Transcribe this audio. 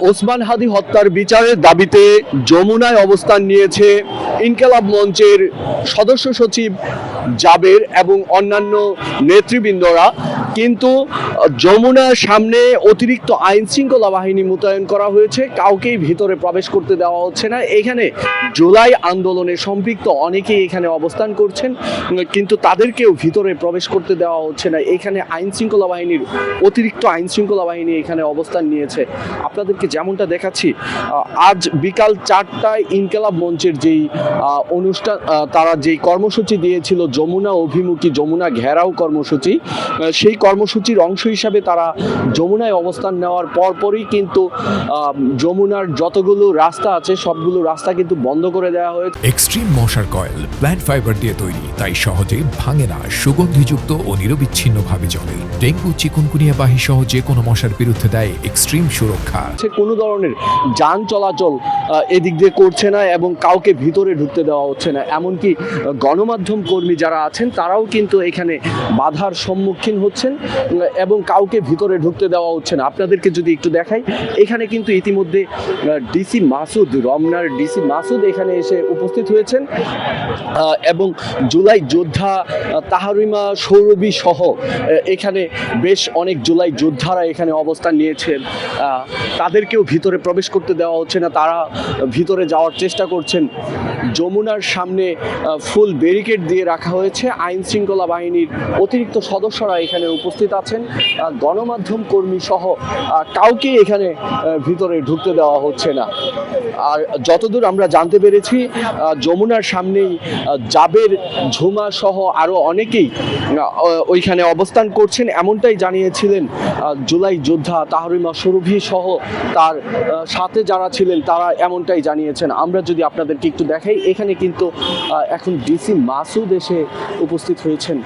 ওসমান হাদি হত্যার বিচারের দাবিতে যমুনায় অবস্থান নিয়েছে ইনকিলাব মঞ্চের সদস্য সচিব জাবের এবং অন্যান্য নেতৃবৃন্দরা। কিন্তু যমুনার সামনে অতিরিক্ত আইন শৃঙ্খলা বাহিনী মোতায়েন করা হয়েছে, কাউকেই ভিতরে প্রবেশ করতে দেওয়া হচ্ছে না। এখানে জুলাই আন্দোলনে সম্পৃক্ত অনেকেই এখানে অবস্থান করছেন, কিন্তু তাদেরকেও ভিতরে প্রবেশ করতে দেওয়া হচ্ছে না। এখানে আইন শৃঙ্খলা বাহিনীর অতিরিক্ত আইন শৃঙ্খলা বাহিনী এখানে অবস্থান নিয়েছে। আপনাদেরকে যেমনটা দেখাচ্ছি, আজ বিকাল 4টায় ইনকিলাব মঞ্চের যেই অনুষ্ঠান, তারা যেই কর্মসূচি দিয়েছিল যমুনা অভিমুখী যমুনা ঘেরাও কর্মসূচি, সেই কর্মসূচির অংশ হিসাবে তারা যমুনায় অবস্থান নেওয়ার পরপরই কিন্তু যমুনার যতগুলো রাস্তা আছে সবগুলো রাস্তা কিন্তু বন্ধ করে দেওয়া হয়েছে। এক্সট্রিম মশার কয়েল প্ল্যান্ট ফাইবার দিয়ে তৈরি, তাই সহজে ভাঙে না, সুগন্ধিযুক্ত ও নিরবিচ্ছিন্নভাবে জ্বলে। ডেঙ্গু, চিকুনগুনিয়া বাহি সহ যে কোনো মশার বিরুদ্ধে দেয় এক্সট্রিম সুরক্ষা। কোনো ধরনের যান চলাচল এদিক দিয়ে করছে না এবং কাউকে ভিতরে ঢুকতে দেওয়া হচ্ছে না। এমনকি গণমাধ্যম কর্মী যারা আছেন তারাও কিন্তু এখানে বাধার সম্মুখীন হচ্ছেন এবং কাউকে ভিতরে ঢুকতে দেওয়া হচ্ছে না। আপনাদেরকে যদি একটু দেখাই, এখানে কিন্তু ইতিমধ্যে ডিসি মাসুদ, রমনার ডিসি মাসুদ এখানে এসে উপস্থিত হয়েছেন এবং জুলাই যোদ্ধা তাহরিমা সৌরভী সহ এখানে বেশ অনেক জুলাই যোদ্ধারা এখানে অবস্থান নিয়েছেন। তাদেরকেও ভিতরে প্রবেশ করতে দেওয়া হচ্ছে না, তারা ভিতরে যাওয়ার চেষ্টা করছেন। যমুনার সামনে ফুল ব্যারিকেড দিয়ে রাখা হয়েছে, আইন শৃঙ্খলা বাহিনীর অতিরিক্ত সদস্যরা এখানে উপস্থিত আছেন। গণমাধ্যম কর্মী সহ কাউকে এখানে ভিতরে ঢুকতে দেওয়া হচ্ছে না। আর যতদূর আমরা জানতে পেরেছি, যমুনার সামনেই জাবের, ঝুমা সহ আরও অনেকেই ওইখানে অবস্থান করছেন, এমনটাই জানিয়েছিলেন জুলাই যোদ্ধা তাহরিমা সৌরভী সহ তার সাথে যারা ছিলেন তারা এমনটাই জানিয়েছেন। আমরা যদি আপনাদেরকে একটু দেখাই, এখানে কিন্তু এখন ডিসি মাসুদ এসে উপস্থিত হয়েছেন।